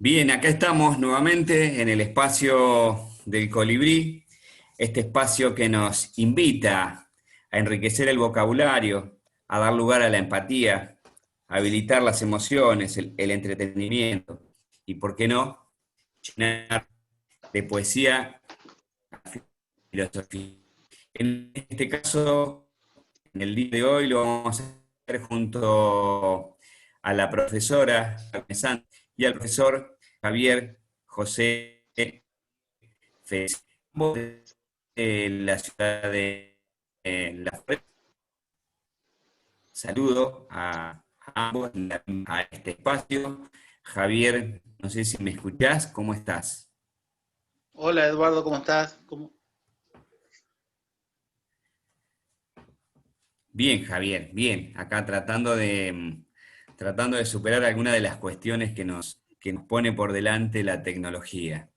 Bien, acá estamos nuevamente en el espacio del Colibrí, este espacio que nos invita a enriquecer el vocabulario, a dar lugar a la empatía, a habilitar las emociones, el entretenimiento y, ¿por qué no?, llenar de poesía la filosofía. En este caso, en el día de hoy lo vamos a hacer junto a la profesora Carmen Sanz y al profesor Javier José Fez, de la ciudad de La Fuente. Saludo a ambos a este espacio. Javier, no sé si me escuchás, ¿cómo estás? Hola Eduardo, ¿cómo estás? Bien, Javier, bien. Acá tratando de superar algunas de las cuestiones que nos pone por delante la tecnología.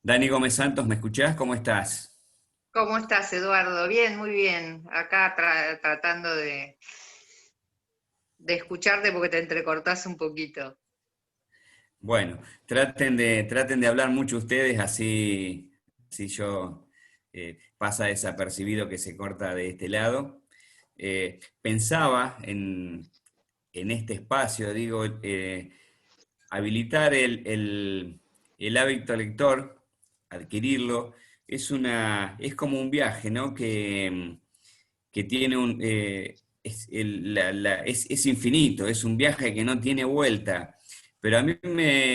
Dani Gómez Santos, ¿me escuchás? ¿Cómo estás? ¿Cómo estás, Eduardo? Bien, muy bien. Acá tratando de escucharte porque te entrecortás un poquito. Bueno, traten de hablar mucho ustedes, así yo pasa desapercibido que se corta de este lado. Pensaba en este espacio, digo, habilitar el hábito lector, adquirirlo, es como un viaje, ¿no? Que tiene es infinito, es un viaje que no tiene vuelta. Pero a mí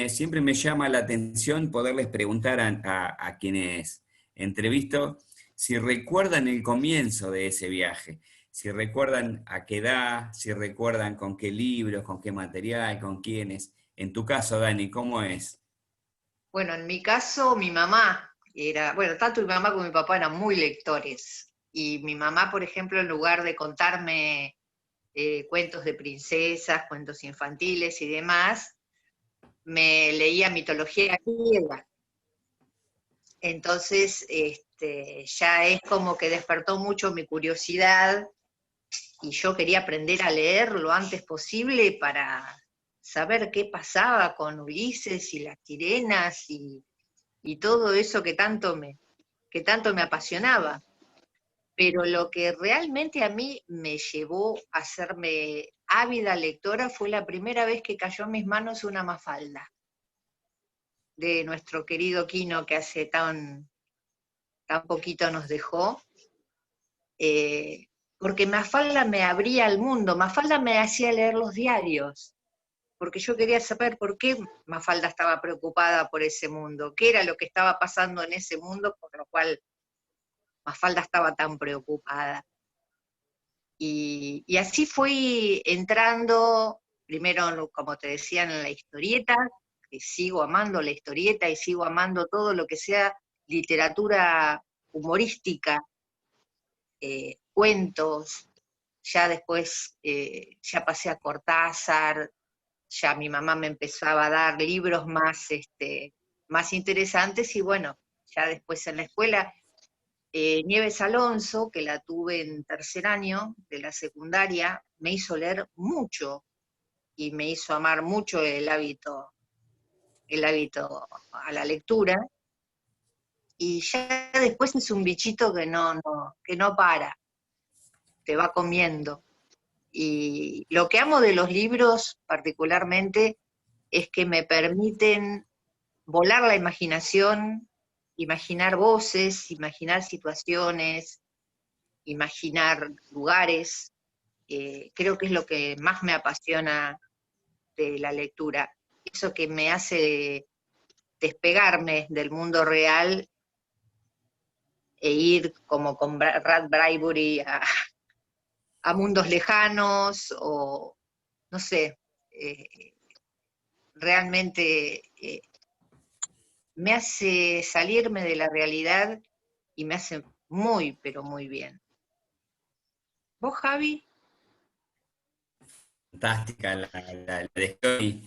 siempre me llama la atención poderles preguntar a quienes entrevisto si recuerdan el comienzo de ese viaje, si recuerdan a qué edad, si recuerdan con qué libros, con qué material, con quiénes. En tu caso, Dani, ¿cómo es? Bueno, en mi caso, mi mamá era, bueno, tanto mi mamá como mi papá eran muy lectores. Y mi mamá, por ejemplo, en lugar de contarme cuentos de princesas, cuentos infantiles y demás, me leía mitología griega. Entonces, ya es como que despertó mucho mi curiosidad y yo quería aprender a leer lo antes posible para saber qué pasaba con Ulises y las sirenas y todo eso que tanto me apasionaba. Pero lo que realmente a mí me llevó a hacerme ávida lectora fue la primera vez que cayó en mis manos una Mafalda de nuestro querido Quino que hace tan poquito nos dejó. eh, Porque Mafalda me abría al mundo, Mafalda me hacía leer los diarios, porque yo quería saber por qué Mafalda estaba preocupada por ese mundo, qué era lo que estaba pasando en ese mundo, por lo cual Mafalda estaba tan preocupada. Y así fui entrando, primero, como te decía, en la historieta, que sigo amando la historieta y sigo amando todo lo que sea literatura humorística, cuentos, ya después ya pasé a Cortázar, ya mi mamá me empezaba a dar libros más, más interesantes y bueno, ya después en la escuela, Nieves Alonso, que la tuve en tercer año de la secundaria, me hizo leer mucho y me hizo amar mucho el hábito a la lectura y ya después es un bichito que que no para, te va comiendo. Y lo que amo de los libros particularmente es que me permiten volar la imaginación, imaginar voces, imaginar situaciones, imaginar lugares. Creo que es lo que más me apasiona de la lectura. Eso que me hace despegarme del mundo real e ir como con Rat Bradbury a mundos lejanos o, no sé, realmente me hace salirme de la realidad y me hace muy, pero muy bien. ¿Vos, Javi? Fantástica la de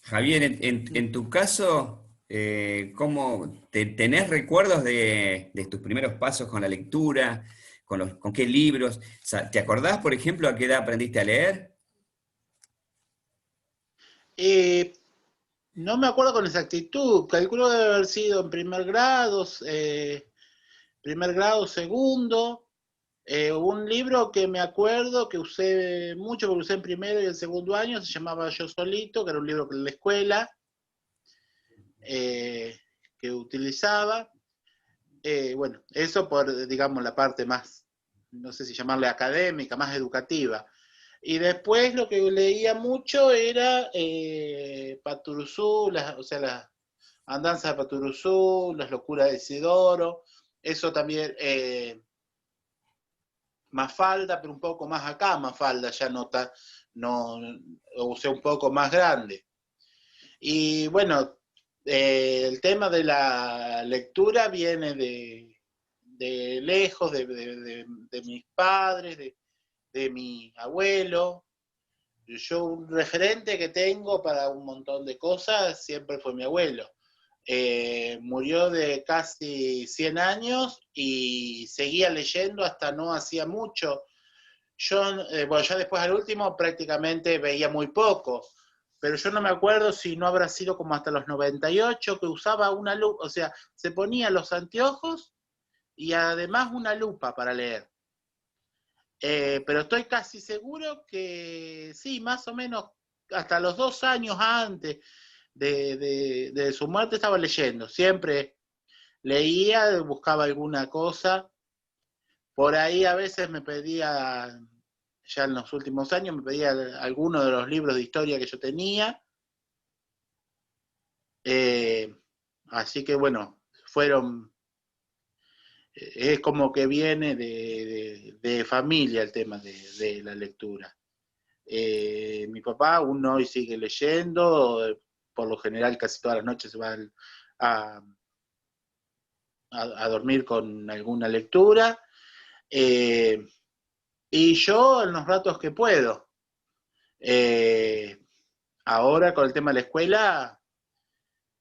Javier, en tu caso, tenés recuerdos de tus primeros pasos con la lectura? ¿Con qué libros? O sea, ¿te acordás, por ejemplo, a qué edad aprendiste a leer? Eh, No me acuerdo con exactitud, calculo que debe haber sido en primer grado, segundo. Un libro que me acuerdo que usé mucho, porque usé en primero y en segundo año, se llamaba Yo Solito, que era un libro de la escuela que utilizaba. Bueno, eso por, digamos, la parte más, no sé si llamarle académica, más educativa. Y después lo que leía mucho era Paturuzú, o sea, las andanzas de Paturuzú, las locuras de Isidoro, eso también, Mafalda, pero un poco más acá, Mafalda ya no, o sea, un poco más grande. Y bueno, el tema de la lectura viene de lejos, de mis padres, de mi abuelo. Yo un referente que tengo para un montón de cosas siempre fue mi abuelo. Murió de casi 100 años y seguía leyendo hasta no hacía mucho. Yo, bueno, ya después al último prácticamente veía muy poco, pero yo no me acuerdo si no habrá sido como hasta los 98 que usaba una lupa, o sea, se ponía los anteojos y además una lupa para leer. Pero estoy casi seguro que sí, más o menos hasta los 2 años antes de su muerte estaba leyendo. Siempre leía, buscaba alguna cosa. Por ahí a veces me pedía, ya en los últimos años, me pedía alguno de los libros de historia que yo tenía. Eh, Así que bueno, fueron, es como que viene de familia el tema de la lectura. Mi papá aún hoy sigue leyendo, por lo general casi todas las noches se va a, a dormir con alguna lectura, eh, y yo en los ratos que puedo. Eh, Ahora con el tema de la escuela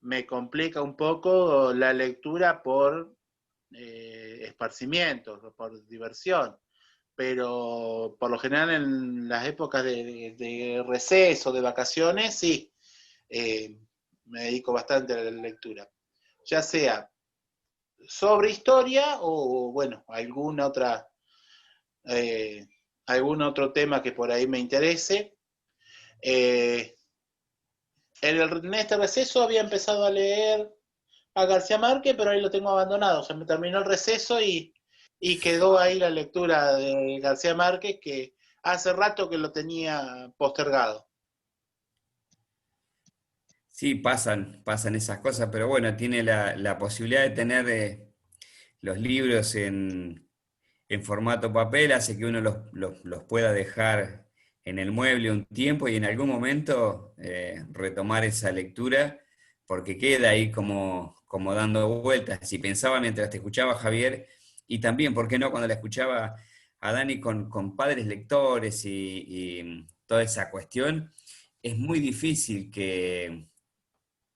me complica un poco la lectura por esparcimiento, por diversión, pero por lo general en las épocas de receso, de vacaciones, sí, eh, me dedico bastante a la lectura, ya sea sobre historia o, bueno, eh, algún otro tema que por ahí me interese. Eh, en este receso había empezado a leer a García Márquez, pero ahí lo tengo abandonado. O sea, me terminó el receso y quedó ahí la lectura de García Márquez, que hace rato que lo tenía postergado. Sí, pasan esas cosas, pero bueno, tiene la posibilidad de tener los libros en formato papel, hace que uno los pueda dejar en el mueble un tiempo y en algún momento retomar esa lectura, porque queda ahí como dando vueltas. Y pensaba mientras te escuchaba, Javier, y también, ¿por qué no?, cuando la escuchaba a Dani con padres lectores y toda esa cuestión, es muy difícil que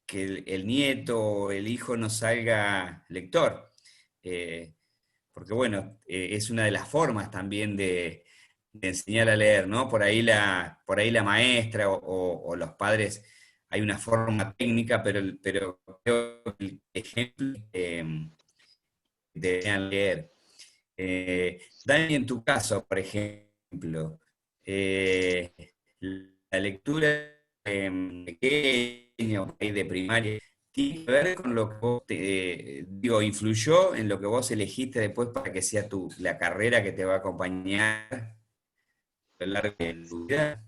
el nieto o el hijo no salga lector. Eh, Porque bueno, es una de las formas también de enseñar a leer, ¿no? Por ahí la maestra o los padres, hay una forma técnica, pero creo que el ejemplo de enseñar a leer. Dani, en tu caso, por ejemplo, eh, la lectura pequeño, de primaria, tiene que ver con lo que vos, digo, influyó en lo que vos elegiste después para que sea la carrera que te va a acompañar a lo largo de tu vida.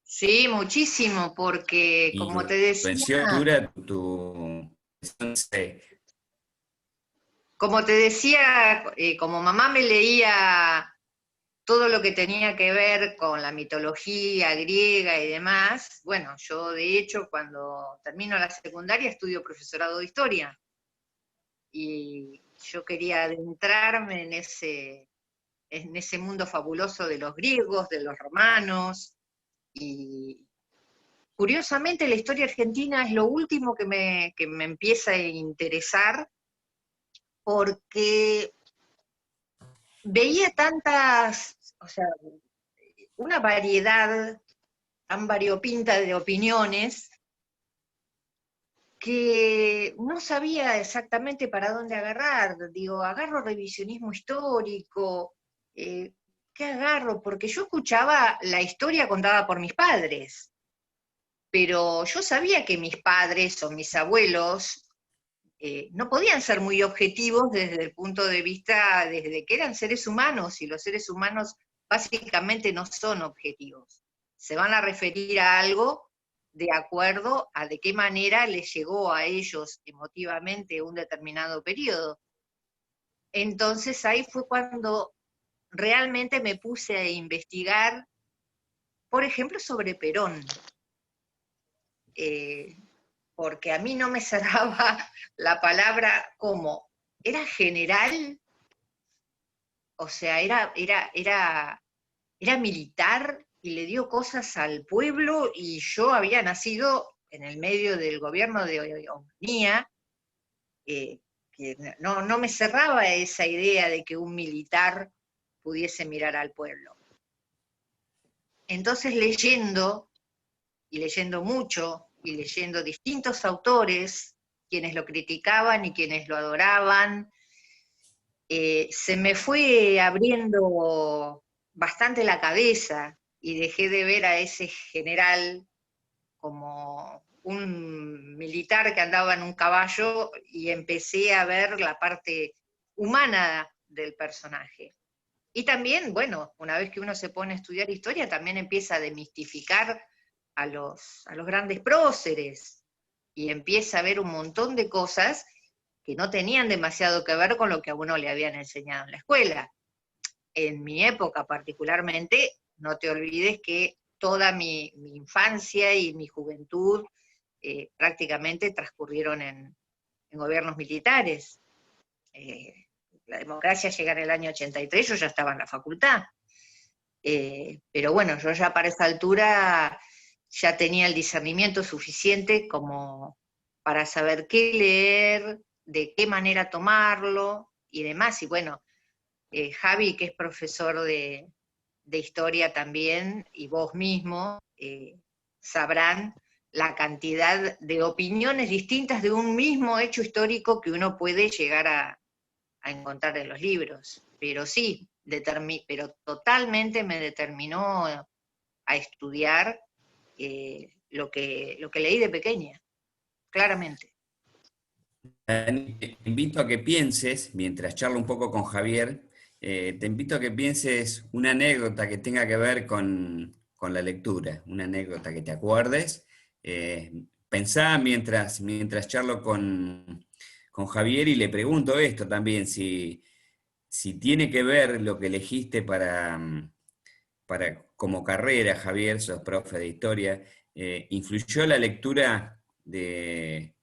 Sí, muchísimo, porque como te decía, Influenció tu, como te decía, como mamá me leía todo lo que tenía que ver con la mitología griega y demás, bueno, yo de hecho cuando termino la secundaria estudio profesorado de historia y yo quería adentrarme en ese mundo fabuloso de los griegos, de los romanos, y curiosamente la historia argentina es lo último que me empieza a interesar porque veía tantas, o sea, una variedad tan variopinta de opiniones que no sabía exactamente para dónde agarrar. Digo, agarro revisionismo histórico, ¿qué agarro? Porque yo escuchaba la historia contada por mis padres, pero yo sabía que mis padres o mis abuelos no podían ser muy objetivos desde el punto de vista, desde que eran seres humanos, y los seres humanos básicamente no son objetivos. Se van a referir a algo de acuerdo a de qué manera les llegó a ellos emotivamente un determinado periodo. Entonces ahí fue cuando realmente me puse a investigar, por ejemplo, sobre Perón, porque a mí no me cerraba la palabra como, ¿era general? O sea, era militar y le dio cosas al pueblo, y yo había nacido en el medio del gobierno de Onganía, que no me cerraba esa idea de que un militar pudiese mirar al pueblo. Entonces leyendo, y leyendo mucho, y leyendo distintos autores, quienes lo criticaban y quienes lo adoraban, se me fue abriendo bastante la cabeza, y dejé de ver a ese general como un militar que andaba en un caballo, y empecé a ver la parte humana del personaje. Y también, bueno, una vez que uno se pone a estudiar historia, también empieza a demistificar a los grandes próceres, y empieza a ver un montón de cosas que no tenían demasiado que ver con lo que a uno le habían enseñado en la escuela. En mi época particularmente, no te olvides que toda mi infancia y mi juventud prácticamente transcurrieron en gobiernos militares. La democracia llega en el año 83, yo ya estaba en la facultad. Pero bueno, yo ya para esa altura ya tenía el discernimiento suficiente como para saber qué leer, de qué manera tomarlo y demás. Y bueno, Javi, que es profesor de historia también, y vos mismo, sabrán la cantidad de opiniones distintas de un mismo hecho histórico que uno puede llegar a encontrar en los libros. Pero sí, pero totalmente me determinó a estudiar lo que leí de pequeña, claramente. Dani, te invito a que pienses, mientras charlo un poco con Javier, te invito a que pienses una anécdota que tenga que ver con la lectura, una anécdota que te acuerdes. Pensá mientras charlo con Javier, y le pregunto esto también, si tiene que ver lo que elegiste como carrera, Javier, sos profe de historia, ¿influyó la lectura de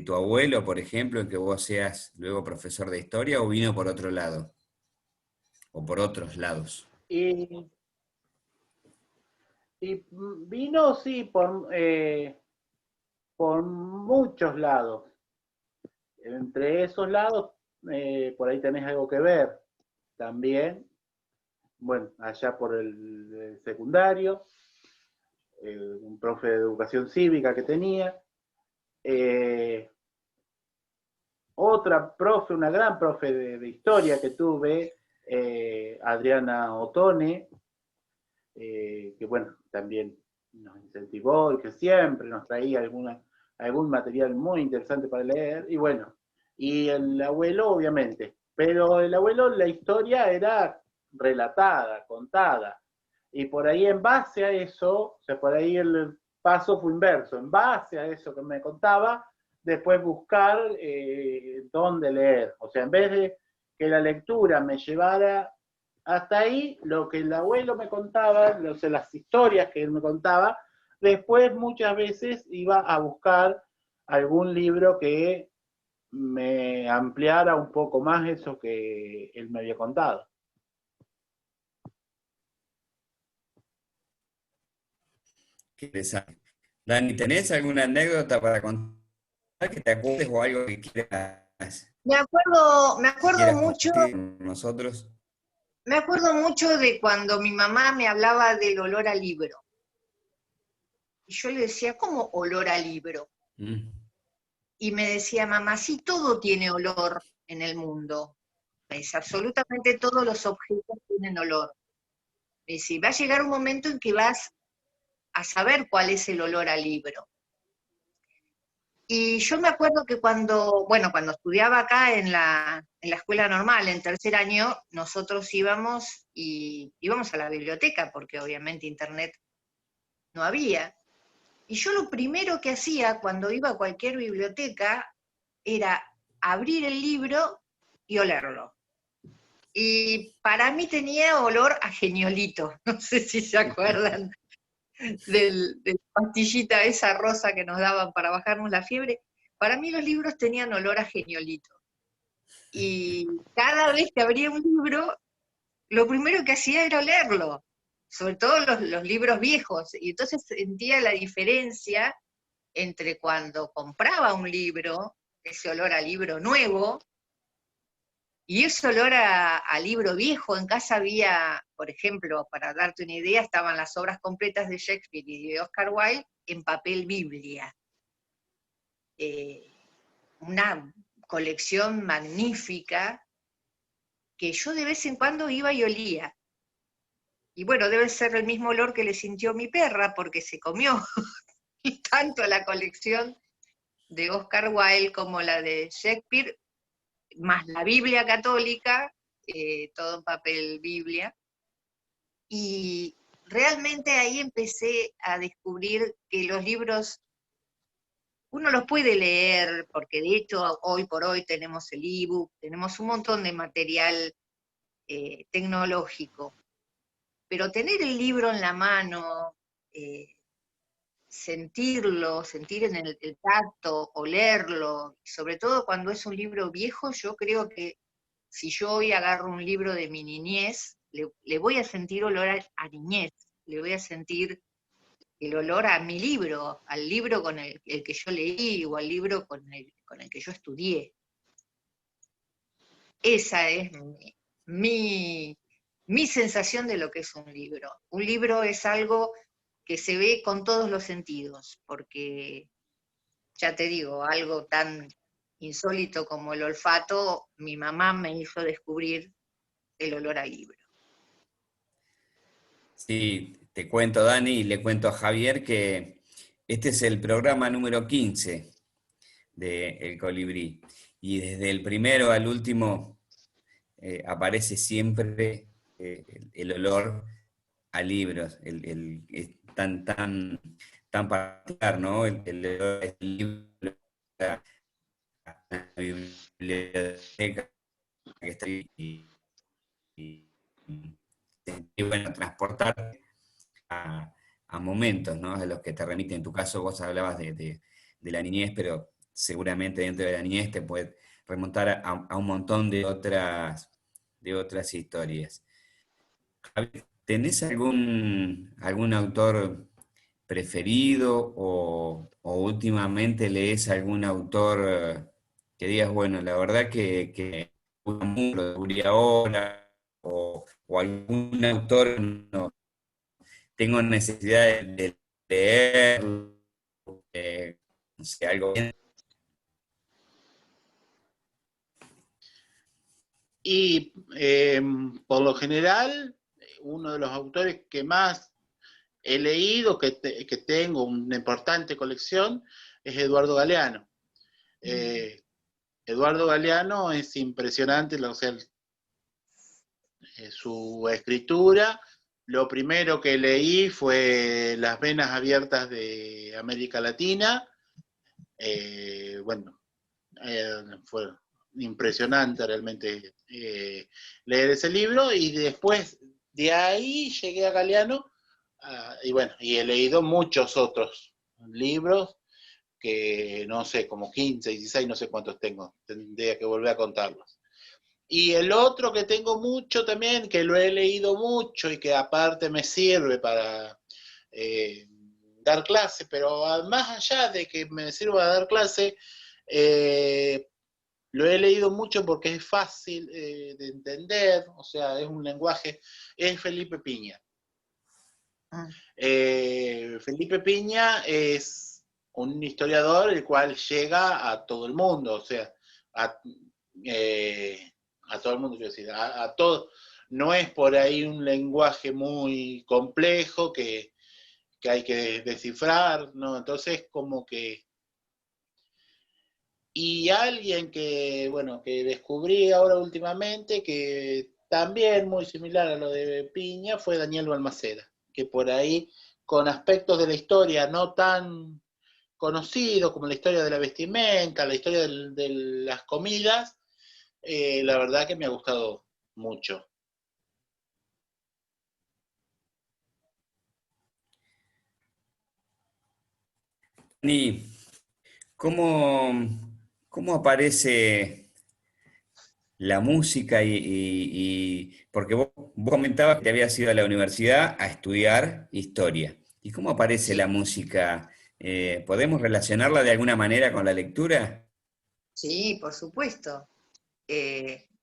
tu abuelo, por ejemplo, en que vos seas luego profesor de historia, o vino por otro lado? O por otros lados. Y vino, sí, por muchos lados. Entre esos lados, por ahí tenés algo que ver también. Bueno, allá por el secundario, un profe de educación cívica que tenía. Otra profe, una gran profe de historia que tuve, Adriana Otone, que bueno, también nos incentivó y que siempre nos traía algún material muy interesante para leer. Y bueno, y el abuelo, obviamente, pero el abuelo, la historia era relatada, contada, y por ahí en base a eso, o sea, por ahí el paso fue inverso, en base a eso que me contaba, después buscar dónde leer, o sea, en vez de que la lectura me llevara hasta ahí, lo que el abuelo me contaba, o sea, las historias que él me contaba, después muchas veces iba a buscar algún libro que me ampliara un poco más eso que él me había contado. Qué interesante. Dani, ¿tenés alguna anécdota para contar que te acuerdes, o algo que Me acuerdo quieras mucho, compartir con nosotros? me acuerdo mucho de cuando mi mamá me hablaba del olor a libro. Y yo le decía, ¿cómo olor a libro? Mm. y me decía, mamá, sí, todo tiene olor en el mundo. Me dice, absolutamente todos los objetos tienen olor. Me dice, va a llegar un momento en que vas a saber cuál es el olor al libro. Y yo me acuerdo que cuando estudiaba acá en la escuela normal, en tercer año, nosotros íbamos a la biblioteca, porque obviamente internet no había. Y yo lo primero que hacía cuando iba a cualquier biblioteca era abrir el libro y olerlo. Y para mí tenía olor a geniolito, no sé si se acuerdan de la pastillita esa rosa que nos daban para bajarnos la fiebre. Para mí los libros tenían olor a geniolito. Y cada vez que abría un libro, lo primero que hacía era olerlo, sobre todo los libros viejos. Y entonces sentía la diferencia entre cuando compraba un libro, ese olor a libro nuevo, y ese olor a libro viejo. En casa había, por ejemplo, para darte una idea, estaban las obras completas de Shakespeare y de Oscar Wilde en papel Biblia. Una colección magnífica que yo de vez en cuando iba y olía. Y bueno, debe ser el mismo olor que le sintió mi perra, porque se comió tanto la colección de Oscar Wilde como la de Shakespeare, más la Biblia católica, todo en papel Biblia. Y realmente ahí empecé a descubrir que los libros uno los puede leer, porque de hecho hoy por hoy tenemos el ebook, tenemos un montón de material tecnológico, pero tener el libro en la mano, sentirlo, sentir en el tacto, olerlo, sobre todo cuando es un libro viejo, yo creo que si yo hoy agarro un libro de mi niñez, le voy a sentir olor a niñez, le voy a sentir el olor a mi libro, al libro con el que yo leí o al libro con el que yo estudié. Esa es mi sensación de lo que es un libro. Un libro es algo que se ve con todos los sentidos, porque, ya te digo, algo tan insólito como el olfato, mi mamá me hizo descubrir el olor al libro. Sí, te cuento, Dani, y le cuento a Javier que este es el programa número 15 de El Colibrí. Y desde el primero al último aparece siempre el olor a libros, es tan particular, ¿no? El olor del libro, la biblioteca que estoy y bueno, transportar a momentos, ¿no? A los que te remiten. En tu caso vos hablabas de la niñez, pero seguramente dentro de la niñez te puede remontar a un montón de otras historias. Javier, ¿tenés algún autor preferido o últimamente lees algún autor que digas, bueno, la verdad que lo descubrí ahora, o algún autor no, tengo necesidad de leer, no sé, algo bien? Y por lo general, uno de los autores que más he leído, que tengo una importante colección, es Eduardo Galeano. Eduardo Galeano es impresionante, o sea, su escritura. Lo primero que leí fue Las venas abiertas de América Latina. Bueno, fue impresionante realmente leer ese libro, y después de ahí llegué a Galeano, y bueno, y he leído muchos otros libros que no sé, como 15, 16, no sé cuántos tengo, tendría que volver a contarlos. Y el otro que tengo mucho también, que lo he leído mucho y que aparte me sirve para dar clase, pero más allá de que me sirva para dar clase, lo he leído mucho porque es fácil de entender, o sea, es un lenguaje, es Felipe Piña. Felipe Piña es un historiador el cual llega a todo el mundo, o sea, a, a todo el mundo, quiero decir, a todo. No es por ahí un lenguaje muy complejo que hay que descifrar, ¿no? Entonces, como que... Y alguien que, bueno, que descubrí ahora últimamente, que también muy similar a lo de Piña, fue Daniel Balmaceda, que por ahí, con aspectos de la historia no tan conocidos como la historia de la vestimenta, la historia de las comidas, la verdad que me ha gustado mucho. Y ¿cómo, cómo aparece la música porque vos comentabas que te habías ido a la universidad a estudiar historia. ¿Y cómo aparece la Sí, música? ¿Podemos relacionarla de alguna manera con la lectura? sí, por supuesto.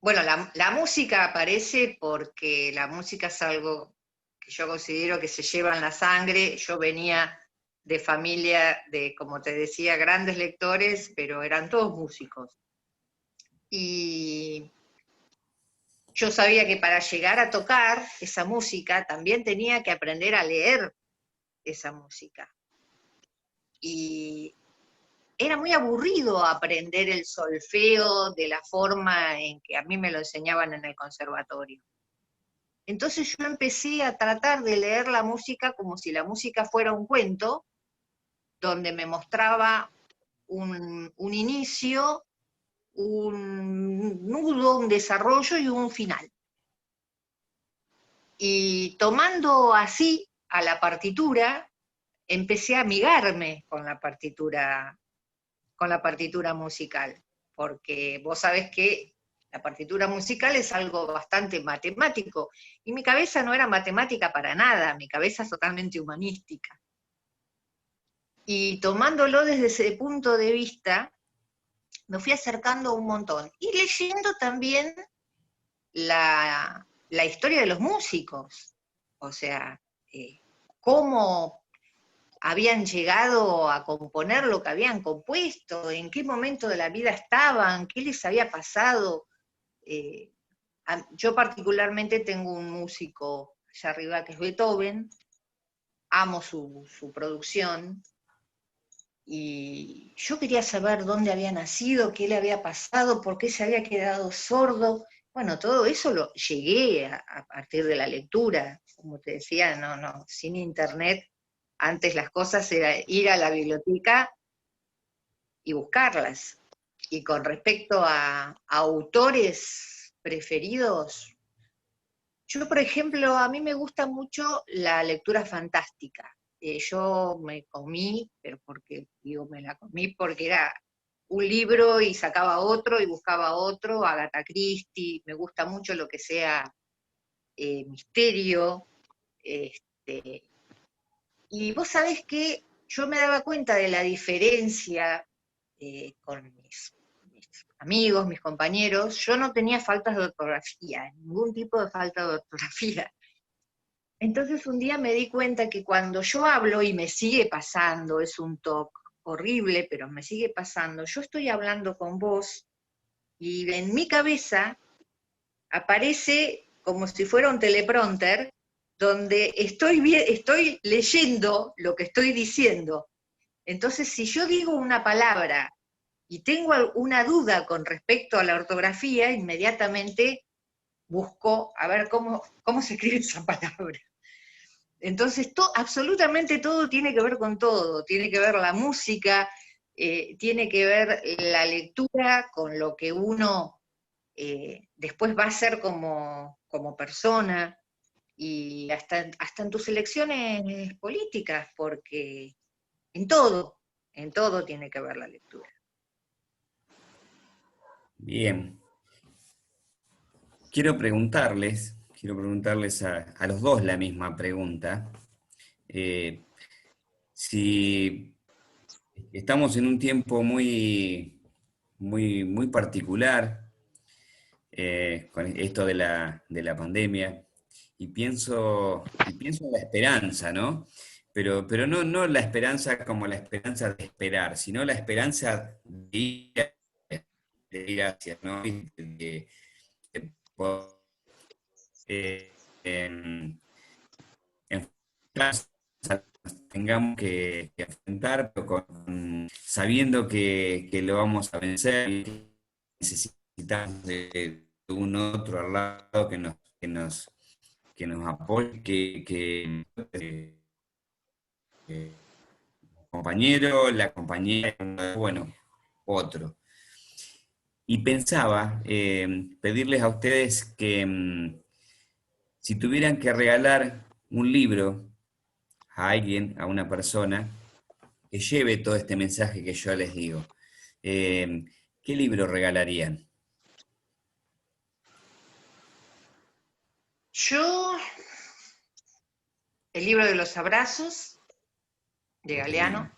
Bueno, la música aparece porque la música es algo que yo considero que se lleva en la sangre. Yo venía de familia de, como te decía, grandes lectores, pero eran todos músicos. Y yo sabía que para llegar a tocar esa música también tenía que aprender a leer esa música. Y era muy aburrido aprender el solfeo de la forma en que a mí me lo enseñaban en el conservatorio. Entonces yo empecé a tratar de leer la música como si la música fuera un cuento, donde me mostraba un inicio, un nudo, un desarrollo y un final. Y tomando así a la partitura, empecé a amigarme con la partitura musical, porque vos sabés que la partitura musical es algo bastante matemático, y mi cabeza no era matemática para nada, mi cabeza es totalmente humanística. Y tomándolo desde ese punto de vista, me fui acercando un montón, y leyendo también la historia de los músicos, o sea, cómo habían llegado a componer lo que habían compuesto, en qué momento de la vida estaban, qué les había pasado. Eh, yo particularmente tengo un músico allá arriba que es Beethoven, amo su producción, y yo quería saber dónde había nacido, qué le había pasado, por qué se había quedado sordo. Bueno, todo eso lo llegué a partir de la lectura, como te decía, sin internet, antes las cosas era ir a la biblioteca y buscarlas. Y con respecto a autores preferidos, yo, por ejemplo, a mí me gusta mucho la lectura fantástica. Yo me comí, pero porque digo me la comí, porque era un libro y sacaba otro y buscaba otro, Agatha Christie, me gusta mucho lo que sea misterio. Este, y vos sabés que yo me daba cuenta de la diferencia con mis amigos, mis compañeros. Yo no tenía faltas de ortografía, ningún tipo de falta de ortografía. Entonces un día me di cuenta que cuando yo hablo, y me sigue pasando, es un toque horrible, pero me sigue pasando, yo estoy hablando con vos y en mi cabeza aparece como si fuera un teleprompter, donde estoy leyendo lo que estoy diciendo. Entonces, si yo digo una palabra y tengo alguna duda con respecto a la ortografía, inmediatamente busco a ver cómo se escribe esa palabra. Entonces, absolutamente todo tiene que ver con todo, tiene que ver la música, tiene que ver la lectura con lo que uno después va a ser como persona, y hasta en tus elecciones políticas, porque en todo tiene que ver la lectura. Bien, quiero preguntarles a los dos la misma pregunta. Eh, si estamos en un tiempo muy particular, con esto de la pandemia, y pienso en la esperanza, ¿no? pero no la esperanza como la esperanza de esperar, sino la esperanza de ir hacia, ¿no? De poder, en, enfrentarse a lo que tengamos que enfrentar, pero sabiendo que lo vamos a vencer y que necesitamos de un otro al lado que nos apoye, compañero, la compañera, bueno, otro. Y pensaba pedirles a ustedes que si tuvieran que regalar un libro a alguien, a una persona, que lleve todo este mensaje que yo les digo, eh, ¿qué libro regalarían? Yo, el libro de los abrazos, de Galeano. Bien.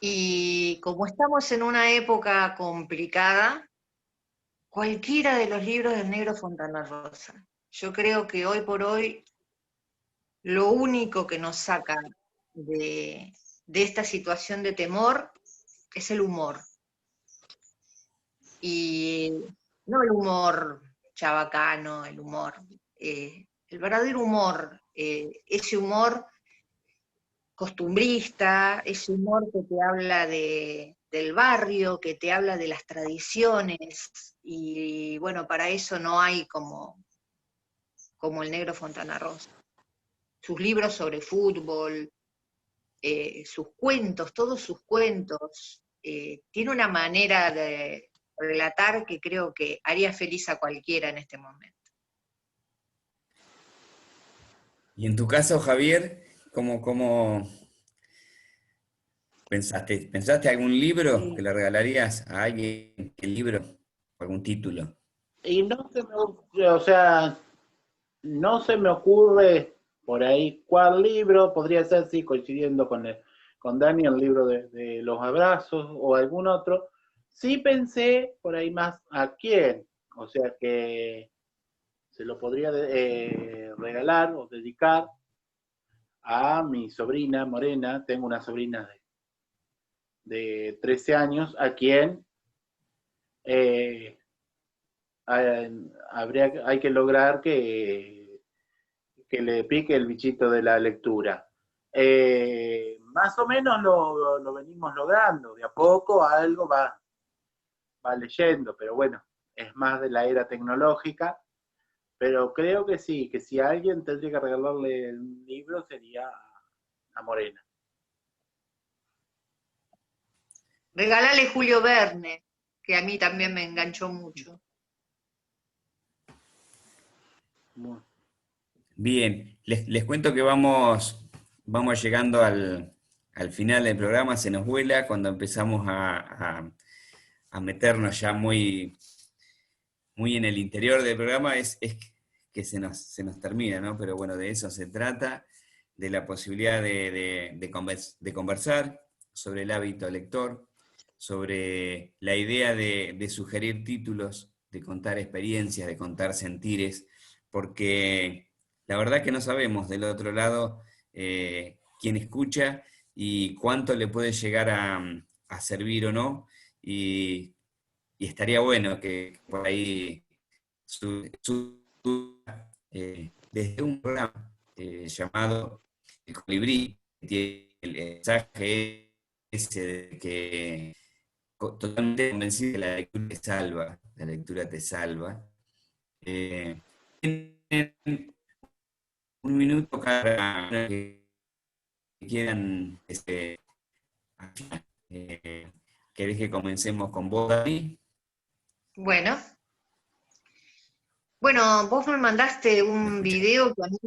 Y como estamos en una época complicada, cualquiera de los libros del Negro Fontana Rosa. Yo creo que hoy por hoy lo único que nos saca de esta situación de temor es el humor. Y no el humor chabacano, el humor, el verdadero humor, ese humor costumbrista, ese humor que te habla del barrio, que te habla de las tradiciones, y bueno, para eso no hay como el Negro Fontana Rosa. Sus libros sobre fútbol, sus cuentos, todos sus cuentos, tiene una manera de relatar que creo que haría feliz a cualquiera en este momento. Y en tu caso, Javier, ¿cómo pensaste? ¿Pensaste algún libro que Y, le regalarías a alguien? ¿Qué libro? ¿Algún título? y no se me, o sea, no se me ocurre por ahí cuál libro, podría ser, sí, coincidiendo con Dani, el libro de los abrazos o algún otro. Sí pensé por ahí más a quién, o sea que se lo podría regalar o dedicar a mi sobrina Morena. Tengo una sobrina de 13 años a quien eh, hay que lograr que le pique el bichito de la lectura. Más o menos lo venimos logrando, de a poco algo va leyendo, pero bueno, es más de la era tecnológica, pero creo que sí, que si a alguien tendría que regalarle un libro sería a Morena. Regalale Julio Verne, que a mí también me enganchó mucho. Bien, les cuento que vamos llegando al final del programa, se nos vuela cuando empezamos a meternos ya muy en el interior del programa, es que se nos termina, ¿no? Pero bueno, de eso se trata, de la posibilidad de conversar sobre el hábito lector, sobre la idea de sugerir títulos, de contar experiencias, de contar sentires, porque la verdad que no sabemos del otro lado quién escucha y cuánto le puede llegar a servir o no, y estaría bueno que por ahí desde un programa llamado El Colibrí, que tiene el mensaje ese de que totalmente convencido que la lectura te salva, la lectura te salva. Tienen un minuto cada que quieran. ¿Querés que comencemos con vos, Dani? Bueno, vos me mandaste ¿Me un escuchás? video que a mí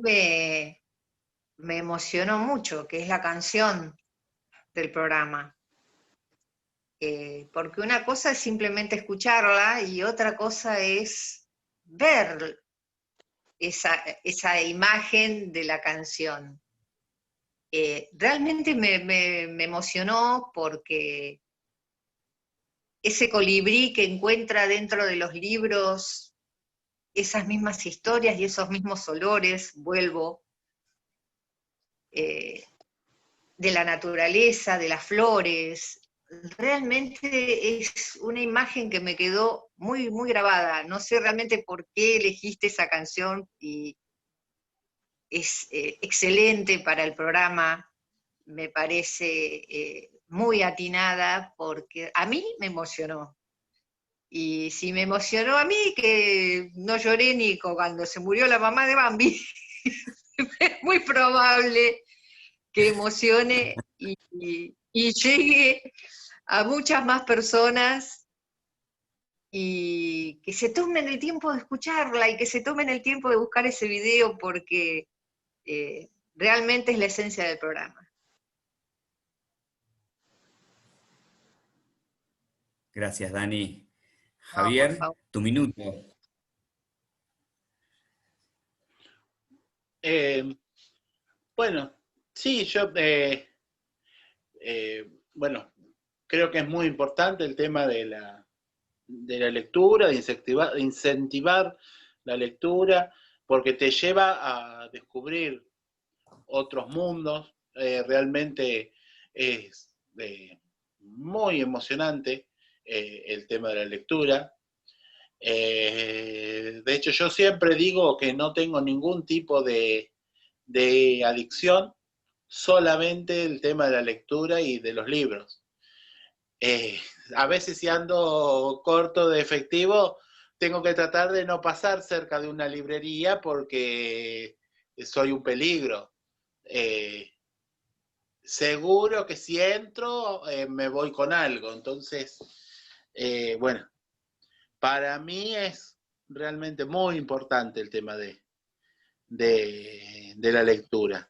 me emocionó mucho, que es la canción del programa. Porque una cosa es simplemente escucharla y otra cosa es ver esa imagen de la canción. Realmente me emocionó porque ese colibrí que encuentra dentro de los libros esas mismas historias y esos mismos olores, vuelvo, de la naturaleza, de las flores. Realmente es una imagen que me quedó muy, muy grabada. No sé realmente por qué elegiste esa canción y es excelente para el programa. Me parece muy atinada porque a mí me emocionó. Y si me emocionó a mí, que no lloré ni cuando se murió la mamá de Bambi, es muy probable que emocione y llegue a muchas más personas y que se tomen el tiempo de escucharla y que se tomen el tiempo de buscar ese video porque realmente es la esencia del programa. Gracias, Dani. No, por Javier, favor. tu minuto. Bueno, sí, bueno, creo que es muy importante el tema de la lectura, de incentivar la lectura, porque te lleva a descubrir otros mundos. Realmente es muy emocionante el tema de la lectura. De hecho, yo siempre digo que no tengo ningún tipo de adicción, solamente el tema de la lectura y de los libros. Eh, a veces si ando corto de efectivo, tengo que tratar de no pasar cerca de una librería porque soy un peligro. Eh, Seguro que si entro me voy con algo. Entonces, bueno, para mí es realmente muy importante el tema de la lectura.